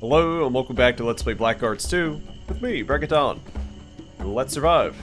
Hello and welcome back to Let's Play Blackguards 2 with me, Bregaton. Let's survive.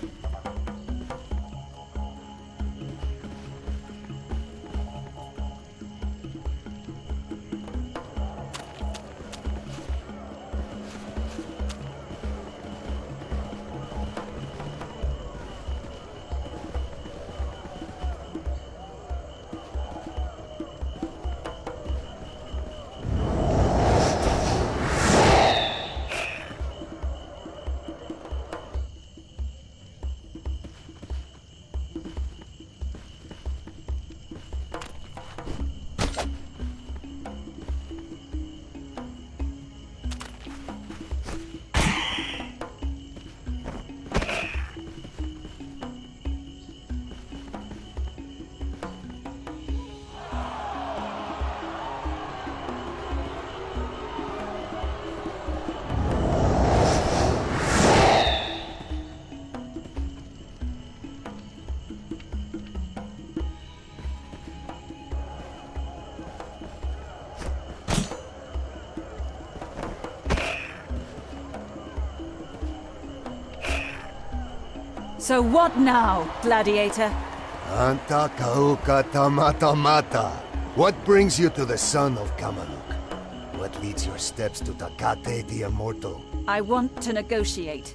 So what now, gladiator? Anta kauka tamata mata. What brings you to the son of Kamaluk? What leads your steps to Takate the Immortal? I want to negotiate.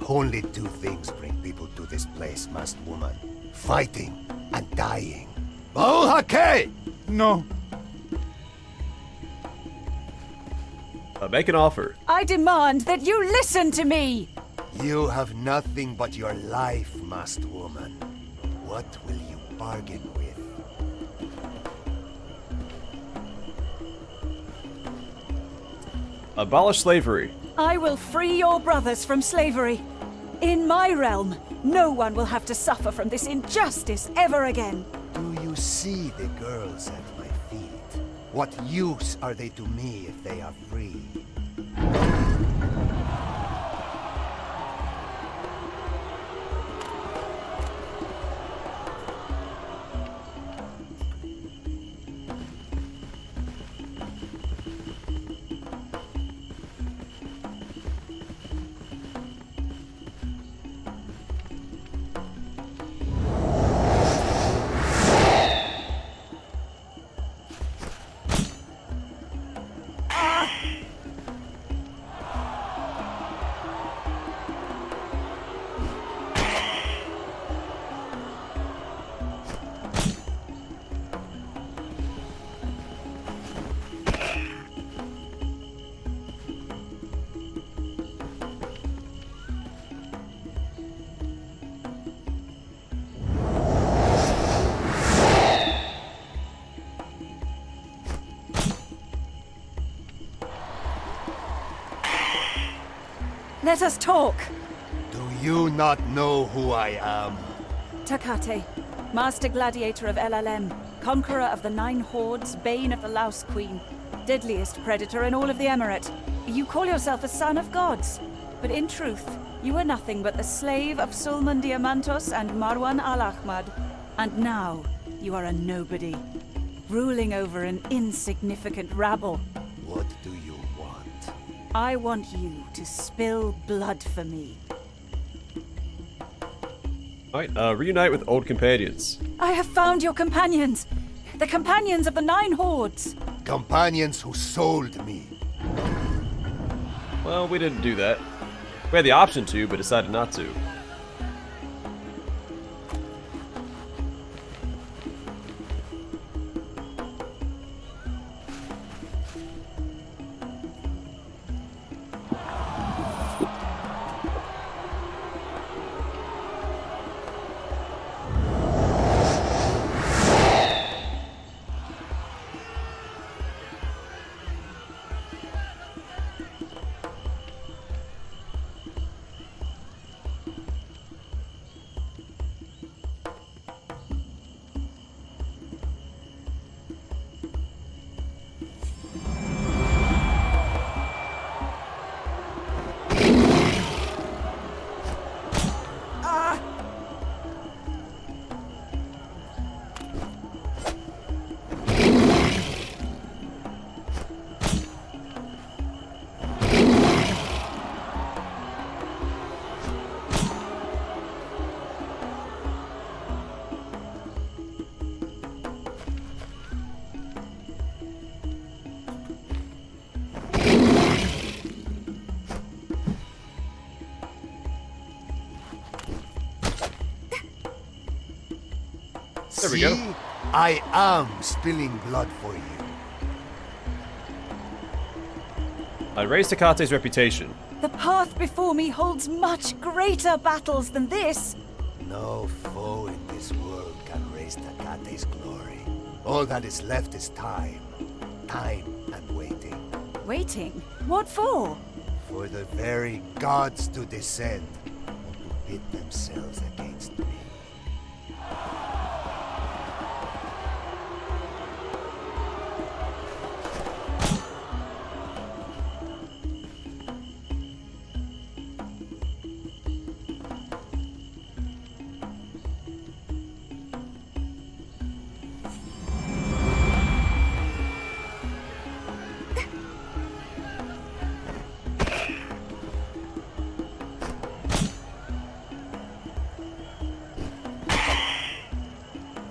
Only two things bring people to this place, masked woman. Fighting and dying. Bauhake! No. Make an offer. I demand that you listen to me! You have nothing but your life, masked woman. What will you bargain with? Abolish slavery. I will free your brothers from slavery. In my realm, no one will have to suffer from this injustice ever again. Do you see the girls at my feet? What use are they to me if they are free? Let us talk. Do you not know who I am? Takate, Master Gladiator of LLM, Conqueror of the Nine Hordes, Bane of the Louse Queen, deadliest predator in all of the Emirate. You call yourself a son of gods, but in truth, you are nothing but the slave of Sulman Diamantos and Marwan al-Ahmad. And now, you are a nobody, ruling over an insignificant rabble. What do you want? I want you to spill blood for me. Alright, reunite with old companions. I have found your companions! The companions of the Nine Hordes! Companions who sold me. Well, we didn't do that. We had the option to, but decided not to. There we go. See? I am spilling blood for you. I raised Takate's reputation. The path before me holds much greater battles than this. No foe in this world can raise Takate's glory. All that is left is time. Time and waiting. Waiting? What for? For the very gods to descend and to pit themselves against me.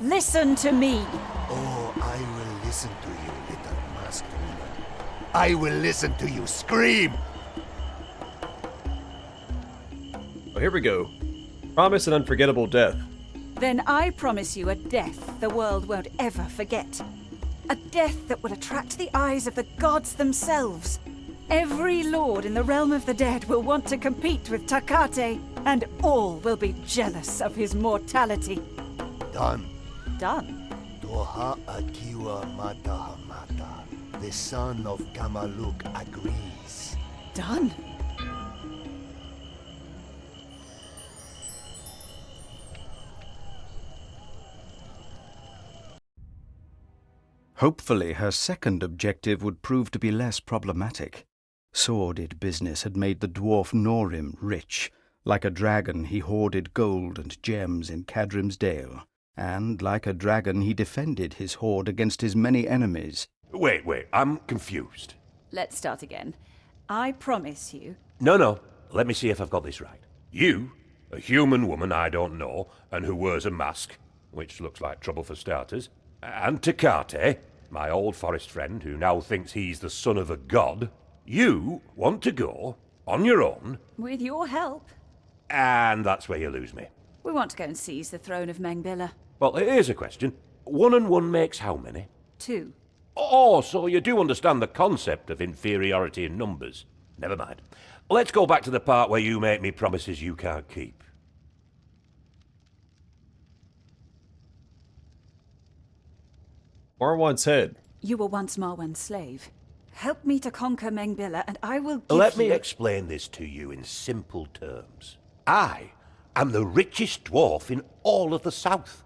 Listen to me. Oh, I will listen to you, little masked woman. I will listen to you scream! Oh, here we go. Promise an unforgettable death. Then I promise you a death the world won't ever forget. A death that will attract the eyes of the gods themselves. Every lord in the realm of the dead will want to compete with Takate, and all will be jealous of his mortality. Done. Done. Doha Akiwa Mata Hamata. The son of Kamaluk agrees. Done. Hopefully her second objective would prove to be less problematic. Sordid business had made the dwarf Norim rich. Like a dragon he hoarded gold and gems in Cadrim's Dale. And like a dragon he defended his hoard against his many enemies. Wait, I'm confused. Let's start again. I promise you. No, let me see if I've got this right. You, a human woman I don't know, and who wears a mask, which looks like trouble for starters, and Takate, my old forest friend who now thinks he's the son of a god, you want to go, on your own... With your help. And that's where you lose me. We want to go and seize the throne of Mengbilla. Well, here's a question. 1 and 1 makes how many? 2. Oh, so you do understand the concept of inferiority in numbers. Never mind. Let's go back to the part where you make me promises you can't keep. Marwan's head. You were once Marwan's slave. Help me to conquer Mengbilla, and I will give Let me you... explain this to you in simple terms. I am the richest dwarf in all of the south.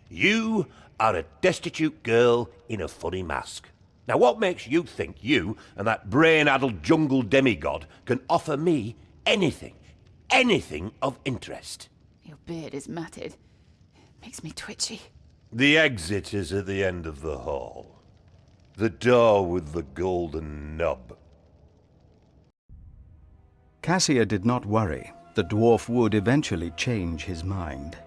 You are a destitute girl in a funny mask. Now what makes you think you and that brain-addled jungle demigod can offer me anything of interest? Your beard is matted. Makes me twitchy. The exit is at the end of the hall. The door with the golden knob. Cassia did not worry. The dwarf would eventually change his mind.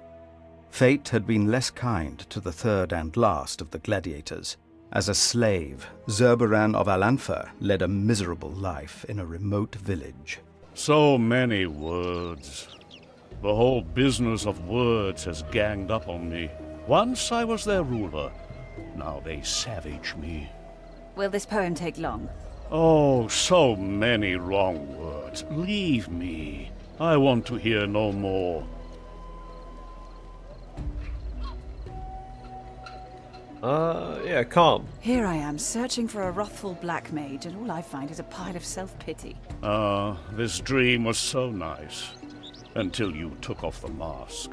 Fate had been less kind to the third and last of the gladiators. As a slave, Zerberan of Alanfa led a miserable life in a remote village. So many words. The whole business of words has ganged up on me. Once I was their ruler. Now they savage me. Will this poem take long? Oh, so many wrong words. Leave me. I want to hear no more. Yeah, calm. Here I am, searching for a wrathful black mage, and all I find is a pile of self-pity. This dream was so nice. Until you took off the mask.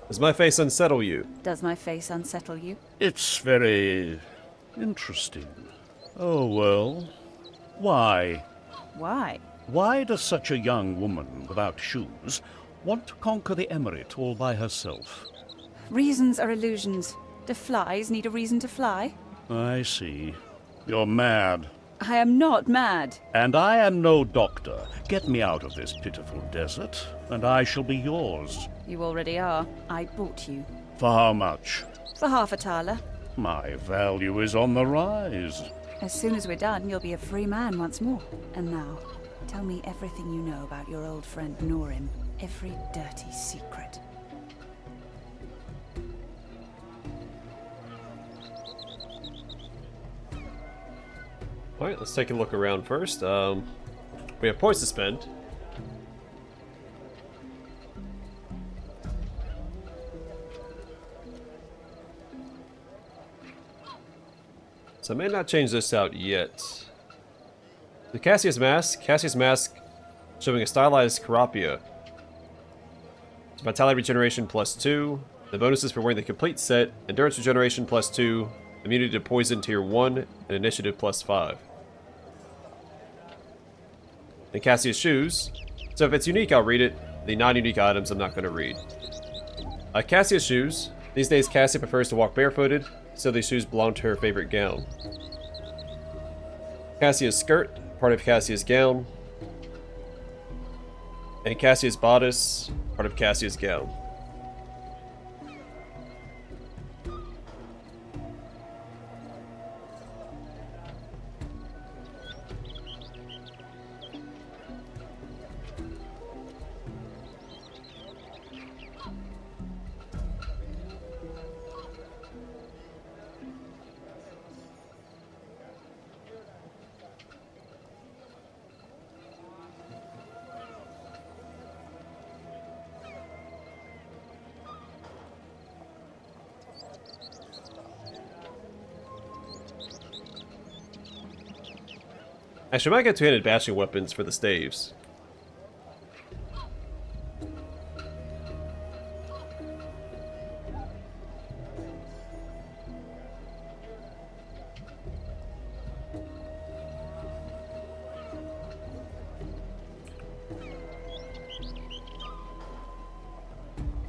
Does my face unsettle you? Does my face unsettle you? It's very... interesting. Oh, well. Why? Why? Why does such a young woman without shoes want to conquer the Emirate all by herself? Reasons are illusions. Do flies need a reason to fly? I see. You're mad. I am not mad. And I am no doctor. Get me out of this pitiful desert, and I shall be yours. You already are. I bought you. For how much? For half a thaler. My value is on the rise. As soon as we're done, you'll be a free man once more. And now, Tell me everything you know about your old friend Norim. Every dirty secret. Alright, let's take a look around first. We have points to spend. So I may not change this out yet. The Cassia's Mask. Cassia's Mask showing a stylized Carapia. So Vitality Regeneration +2. The bonuses for wearing the complete set. Endurance Regeneration +2. Immunity to Poison Tier 1. And Initiative +5. And Cassia's Shoes. So if it's unique, I'll read it. The non-unique items I'm not going to read. Cassia's Shoes. These days Cassia prefers to walk barefooted, so these shoes belong to her favorite gown. Cassia's Skirt, part of Cassia's gown. And Cassia's Bodice, part of Cassia's gown. Actually, I might get two-handed bashing weapons for the staves.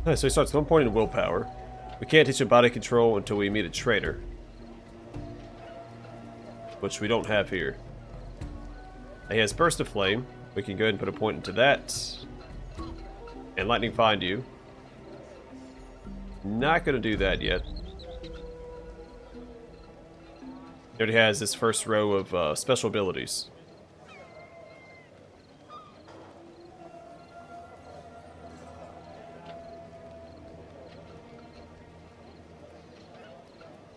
So he starts 1 point in willpower. We can't teach him body control until we meet a traitor. Which we don't have here. He has Burst of Flame. We can go ahead and put a point into that. And Lightning Find You. Not going to do that yet. He already has this first row of special abilities.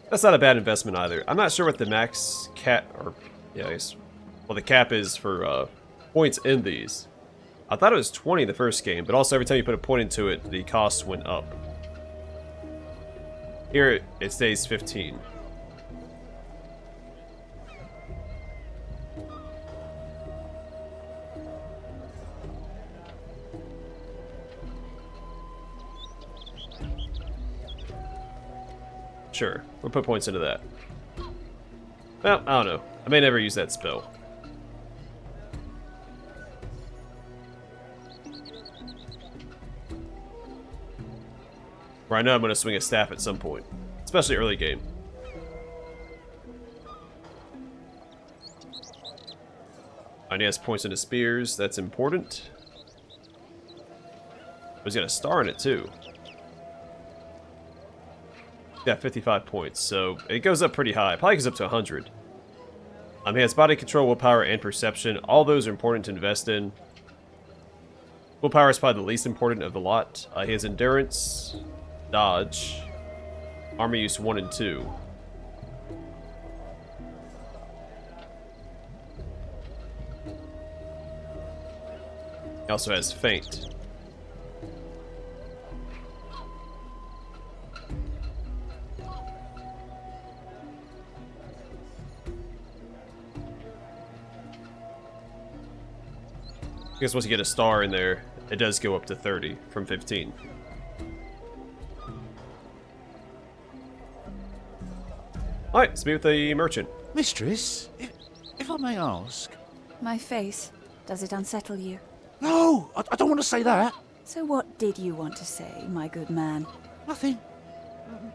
That's not a bad investment either. I'm not sure what the max cap, or yeah, I guess, well, the cap is for points in these. I thought it was 20 in the first game, but also every time you put a point into it, the cost went up. Here it stays 15. Sure, we'll put points into that. Well, I don't know. I may never use that spell. Right now I'm going to swing a staff at some point. Especially early game. And he has points into spears. That's important. But he's got a star in it too. Yeah, 55 points, so it goes up pretty high. It probably goes up to 100. He has body control, willpower, and perception. All those are important to invest in. Willpower is probably the least important of the lot. He has endurance, dodge, armor use 1 and 2. He also has feint. I guess once you get a star in there, it does go up to 30 from 15. Alright, let's meet with the merchant. Mistress, if I may ask... My face, does it unsettle you? No, I don't want to say that. So what did you want to say, my good man? Nothing.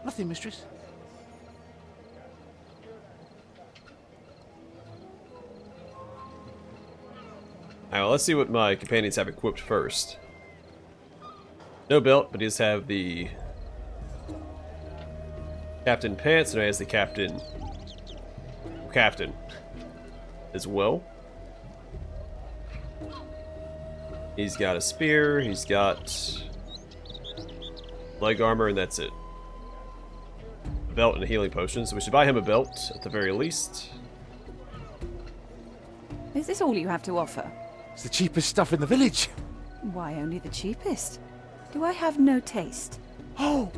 Nothing, mistress. Alright, well, let's see what my companions have equipped first. No belt, but he does have the captain pants, and he has the captain as well. He's got a spear, he's got leg armor, and that's it. A belt and a healing potion, so we should buy him a belt at the very least. Is this all you have to offer? It's the cheapest stuff in the village. Why only the cheapest? Do I have no taste? Oh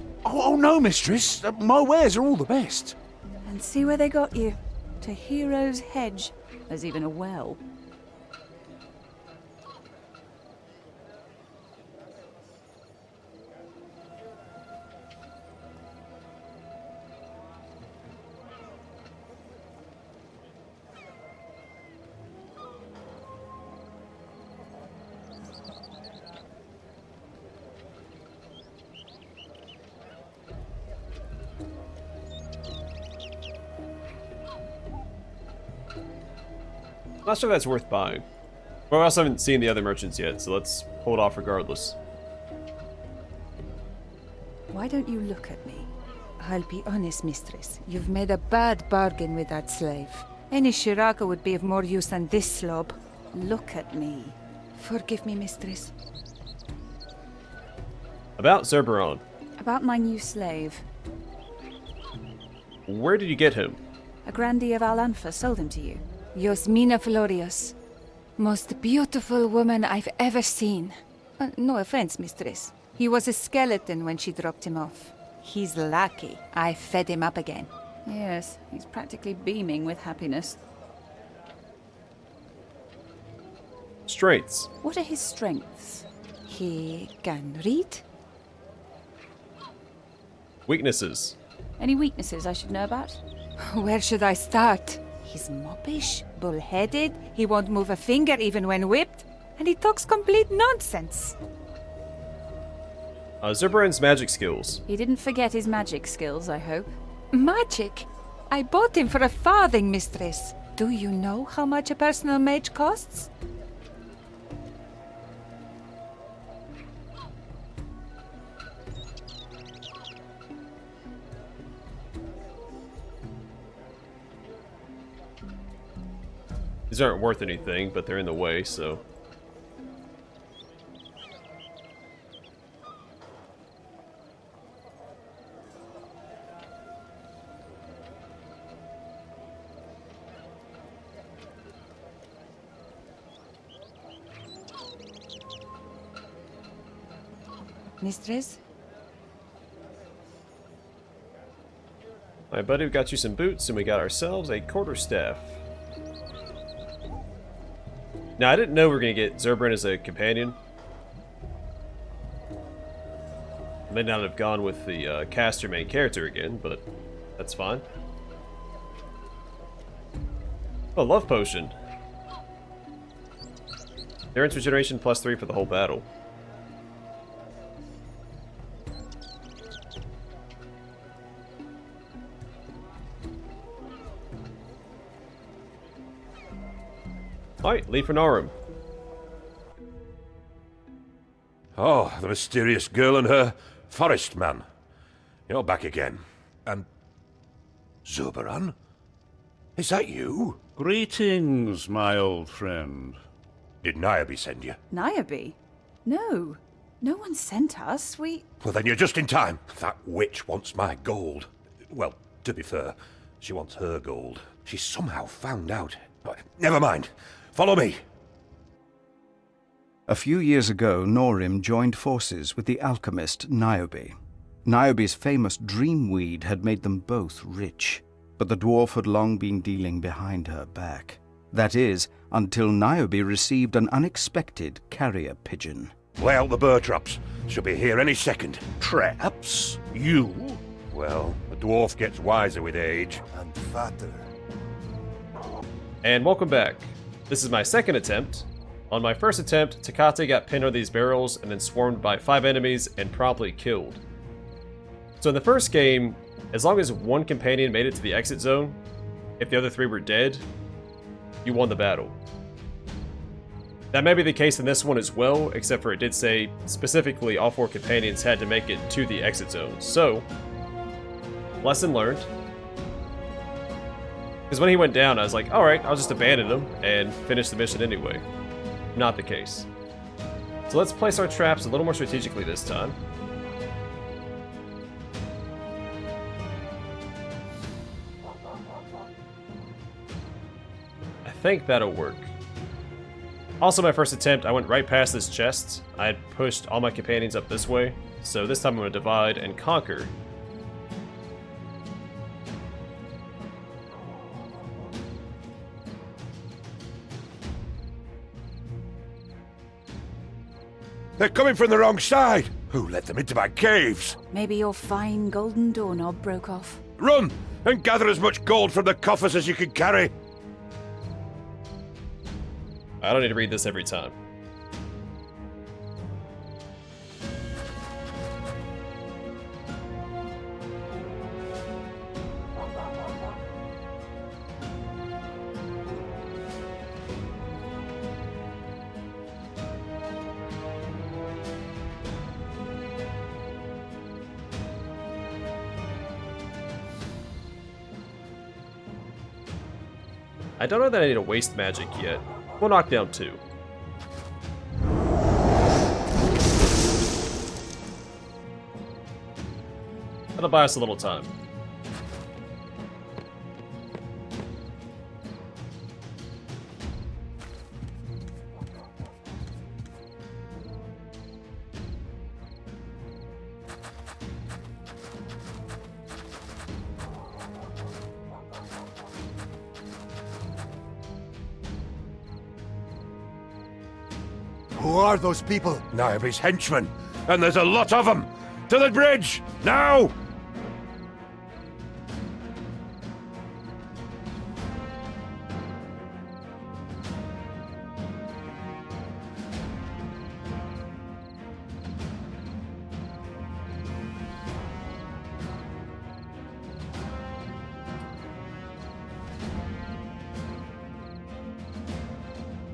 no, mistress. My wares are all the best. And see where they got you. To Hero's Hedge. There's even a well. Not sure if that's worth buying. But we also haven't seen the other merchants yet, so let's hold off regardless. Why don't you look at me? I'll be honest, mistress. You've made a bad bargain with that slave. Any Shiraka would be of more use than this slob. Look at me. Forgive me, mistress. About Zerberon. About my new slave. Where did you get him? A grandee of Al-Anfa sold him to you. Yasmina Florius. Most beautiful woman I've ever seen. No offense, mistress. He was a skeleton when she dropped him off. He's lucky I fed him up again. Yes, he's practically beaming with happiness. Strengths. What are his strengths? He can read. Weaknesses. Any weaknesses I should know about? Where should I start? He's moppish, bull-headed, he won't move a finger even when whipped, and he talks complete nonsense. Zerberon's magic skills. He didn't forget his magic skills, I hope. Magic? I bought him for a farthing, mistress. Do you know how much a personal mage costs? These aren't worth anything, but they're in the way, so... Mistress? Alright, buddy, we got you some boots, and we got ourselves a quarterstaff. Now, I didn't know we were going to get Zerberon as a companion. I may not have gone with the caster main character again, but that's fine. Oh, love potion. Endurance regeneration +3 for the whole battle. Alright, leave for Narum. Oh, the mysterious girl and her forest man. You're back again. And... Zerberon? Is that you? Greetings, my old friend. Did Niobe send you? Niobe? No. No one sent us. Well, then you're just in time. That witch wants my gold. Well, to be fair, she wants her gold. She somehow found out. Never mind. Follow me. A few years ago, Norim joined forces with the alchemist Niobe. Niobe's famous dreamweed had made them both rich, but the dwarf had long been dealing behind her back. That is, until Niobe received an unexpected carrier pigeon. Lay out the burr traps. She'll be here any second. Traps? You? Well, the dwarf gets wiser with age. And fatter. And welcome back. This is my second attempt. On my first attempt, Takate got pinned on these barrels and then swarmed by 5 enemies and promptly killed. So in the first game, as long as one companion made it to the exit zone, if the other 3 were dead, you won the battle. That may be the case in this one as well, except for it did say specifically all 4 companions had to make it to the exit zone. So, lesson learned. Because when he went down, I was like, alright, I'll just abandon him and finish the mission anyway. Not the case. So let's place our traps a little more strategically this time. I think that'll work. Also, my first attempt, I went right past this chest. I had pushed all my companions up this way, so this time I'm going to divide and conquer. They're coming from the wrong side! Who let them into my caves? Maybe your fine golden doorknob broke off. Run! And gather as much gold from the coffers as you can carry! I don't need to read this every time. I don't know that I need to waste magic yet. We'll knock down 2. That'll buy us a little time. Who are those people? Niobe's henchmen, and there's a lot of them! To the bridge! Now!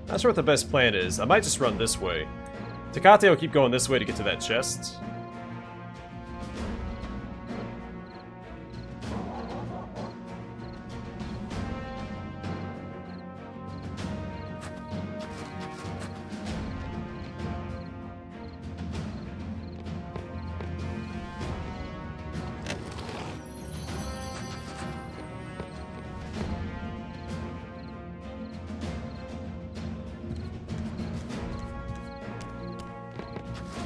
Not sure what the best plan is. I might just run this way. Takate will keep going this way to get to that chest.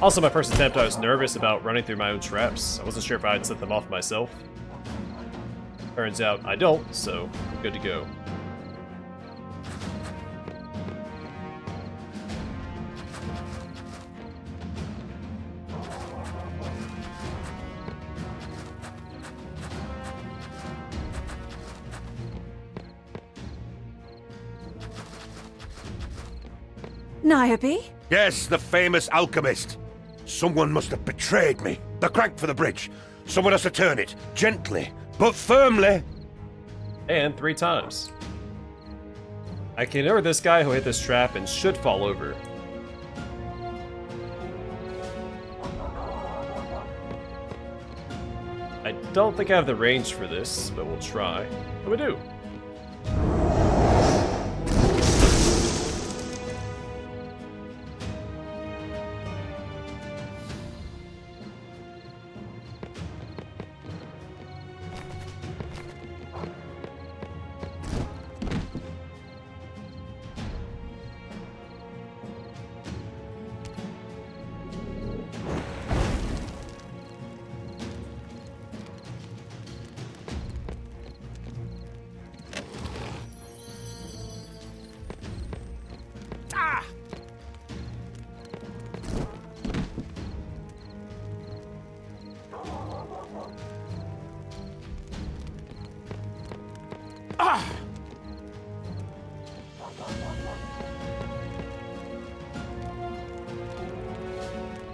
Also, my first attempt, I was nervous about running through my own traps. I wasn't sure if I'd set them off myself. Turns out I don't, so I'm good to go. Niobe? Yes, the famous alchemist. Someone must have betrayed me. The crank for the bridge. Someone has to turn it, gently, but firmly. And 3 times. I can ignore this guy who hit this trap and should fall over. I don't think I have the range for this, but we'll try. And we do.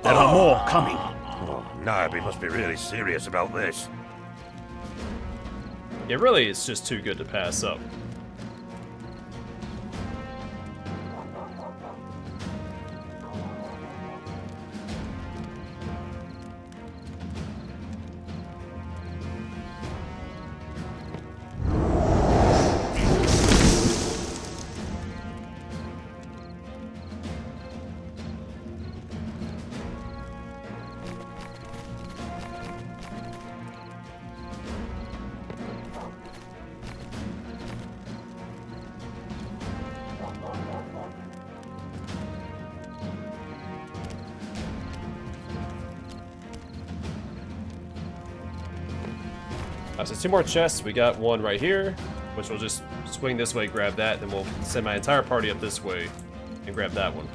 There are more coming. Oh, Niobe must be really serious about this. It really is just too good to pass up. So 2 more chests. We got one right here, which we'll just swing this way, grab that, then we'll send my entire party up this way and grab that one.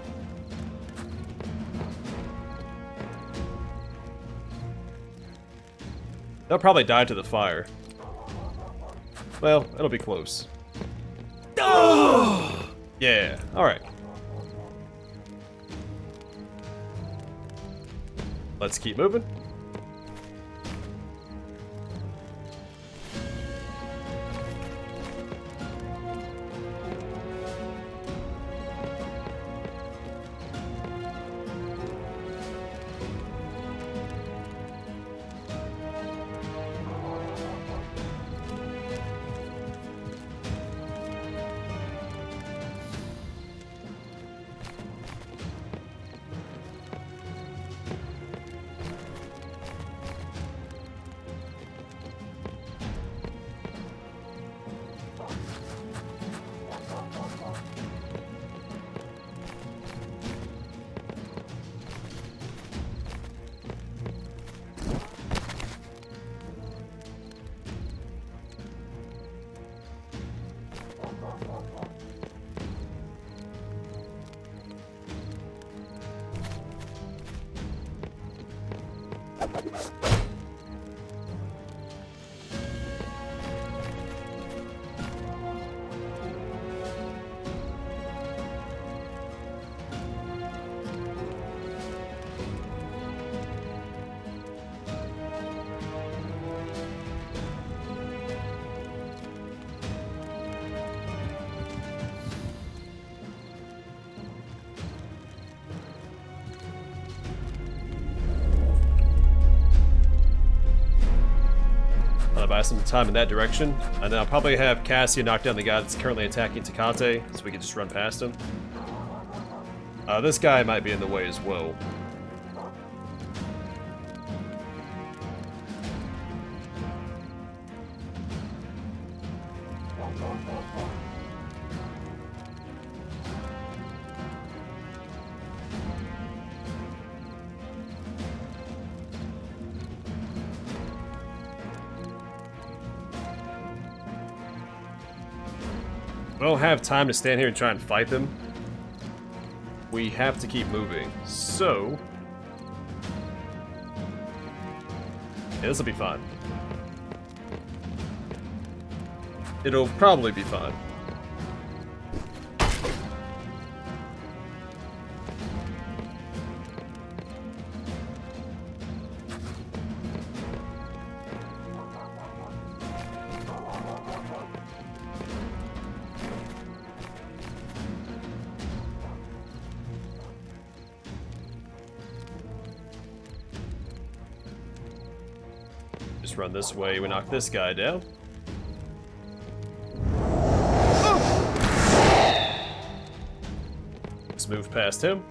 They'll probably die to the fire. Well, it'll be close. Oh! Yeah, alright. Let's keep moving. Buy some time in that direction, and then I'll probably have Cassia knock down the guy that's currently attacking Tecate, so we can just run past him. This guy might be in the way as well. We don't have time to stand here and try and fight them. We have to keep moving. So... yeah, this'll be fine. It'll probably be fine. Just run this way, we knock this guy down. Let's move past him.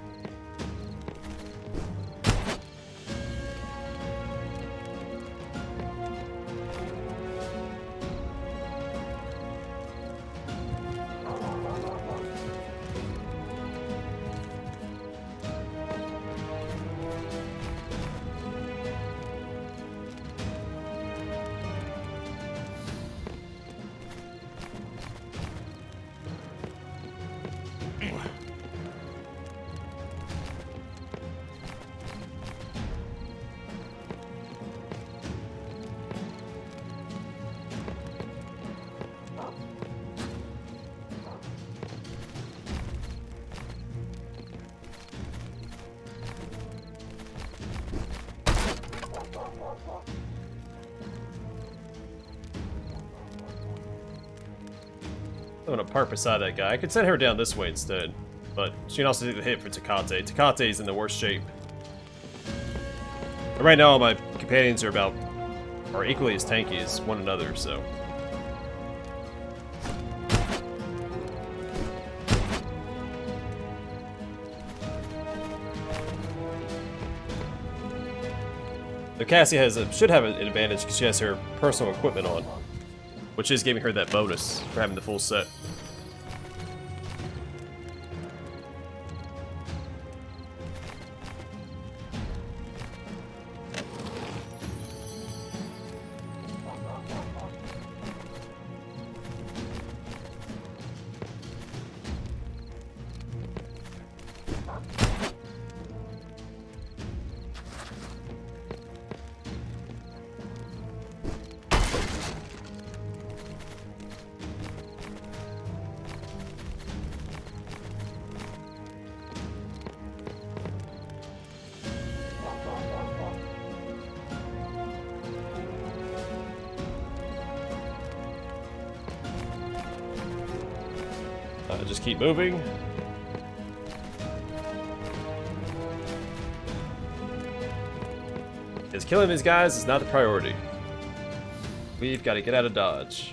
I'm gonna park beside that guy. I could send her down this way instead, but she can also take the hit for Tecate. Tecate's in the worst shape. But right now, all my companions are equally as tanky as one another, so. The Cassia should have an advantage because she has her personal equipment on, which is giving her that bonus for having the full set. Just keep moving. Because killing these guys is not the priority. We've got to get out of Dodge.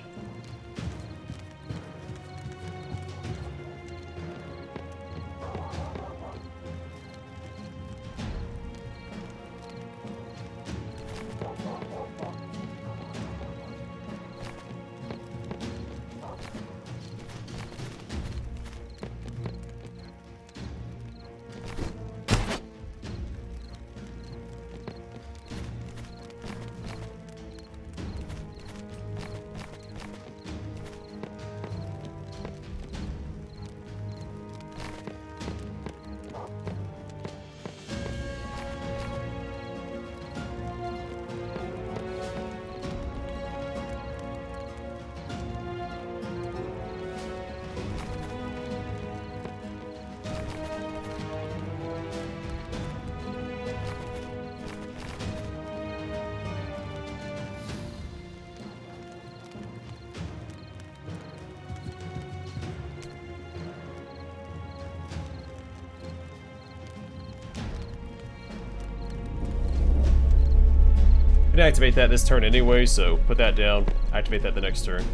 We can activate that this turn anyway, so put that down. Activate that the next turn.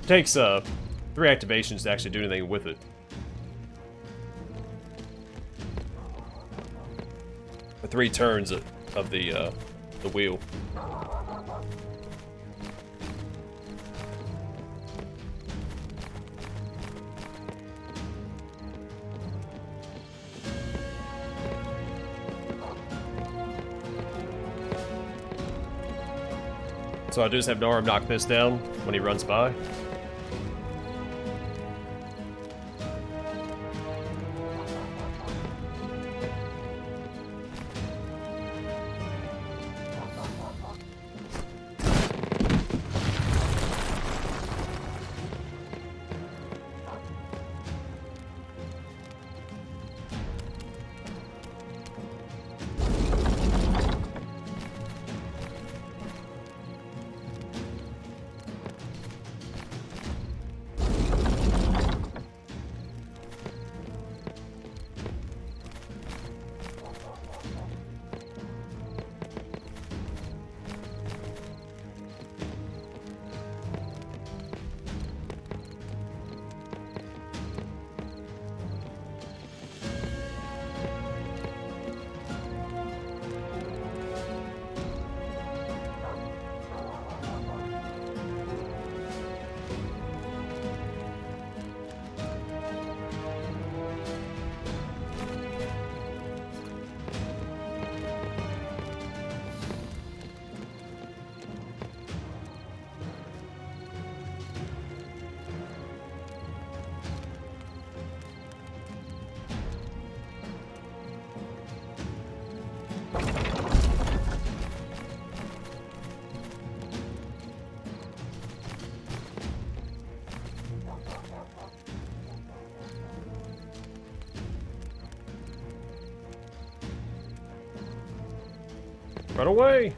Takes 3 activations to actually do anything with it. Or 3 turns of the wheel. So I just have Norm knock this down when he runs by. Run away!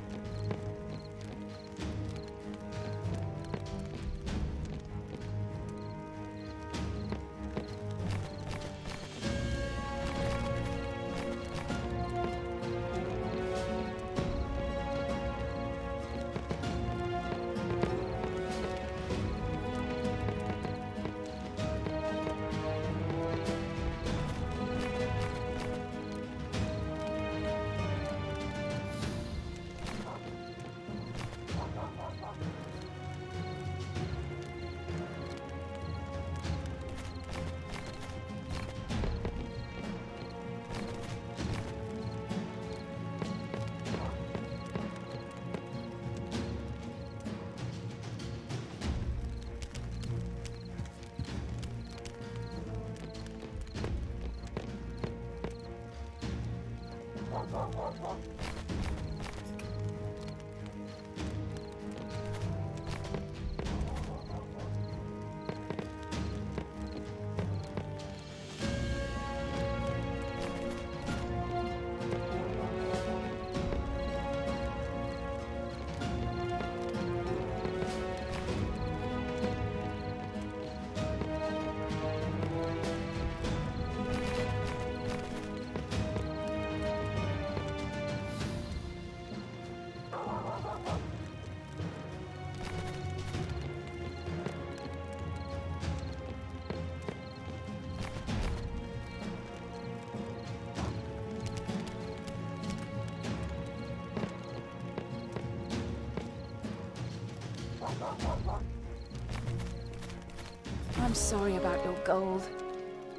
I'm sorry about your gold.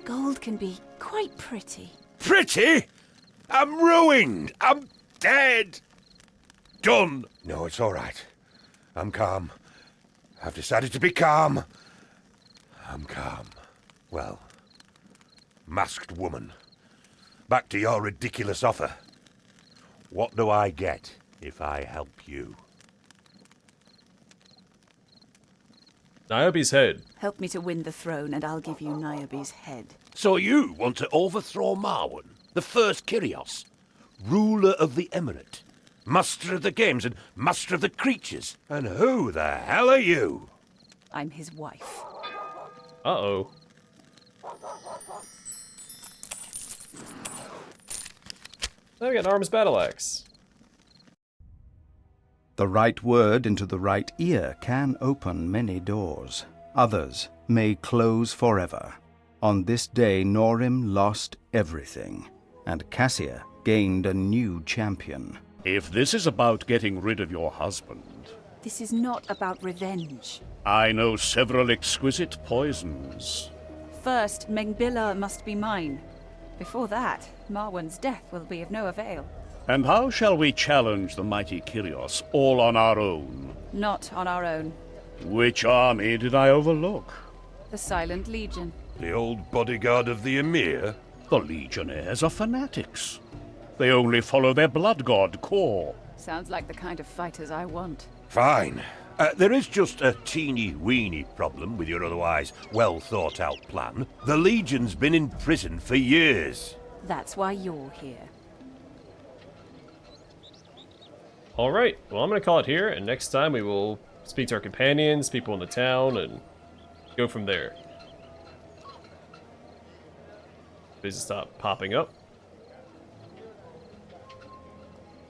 Gold can be quite pretty. Pretty? I'm ruined. I'm dead. Done. No, it's all right. I'm calm. I've decided to be calm. I'm calm. Well, masked woman, back to your ridiculous offer. What do I get if I help you? Niobe's head. Help me to win the throne, and I'll give you Niobe's head. So you want to overthrow Marwan, the first Kyrios, ruler of the Emirate, master of the games and master of the creatures? And who the hell are you? I'm his wife. Uh-oh. Now we got an arm's battle axe. The right word into the right ear can open many doors. Others may close forever. On this day, Norim lost everything, and Cassia gained a new champion. If this is about getting rid of your husband, This is not about revenge. I know several exquisite poisons. First, Mengbilla must be mine. Before that, Marwan's death will be of no avail. And how shall we challenge the mighty Kyrios all on our own? Not on our own. Which army did I overlook? The Silent Legion. The old bodyguard of the Emir? The Legionnaires are fanatics. They only follow their blood god, Kor. Sounds like the kind of fighters I want. Fine. There is just a teeny-weeny problem with your otherwise well-thought-out plan. The Legion's been in prison for years. That's why you're here. Alright, well I'm going to call it here, and next time we will speak to our companions, people in the town, and go from there. Please stop popping up.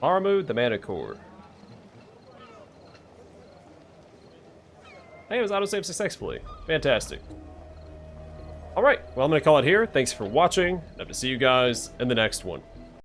Maramud, the Manicore. Hey, it was autosaved successfully. Fantastic. Alright, well I'm going to call it here. Thanks for watching. I hope to see you guys in the next one.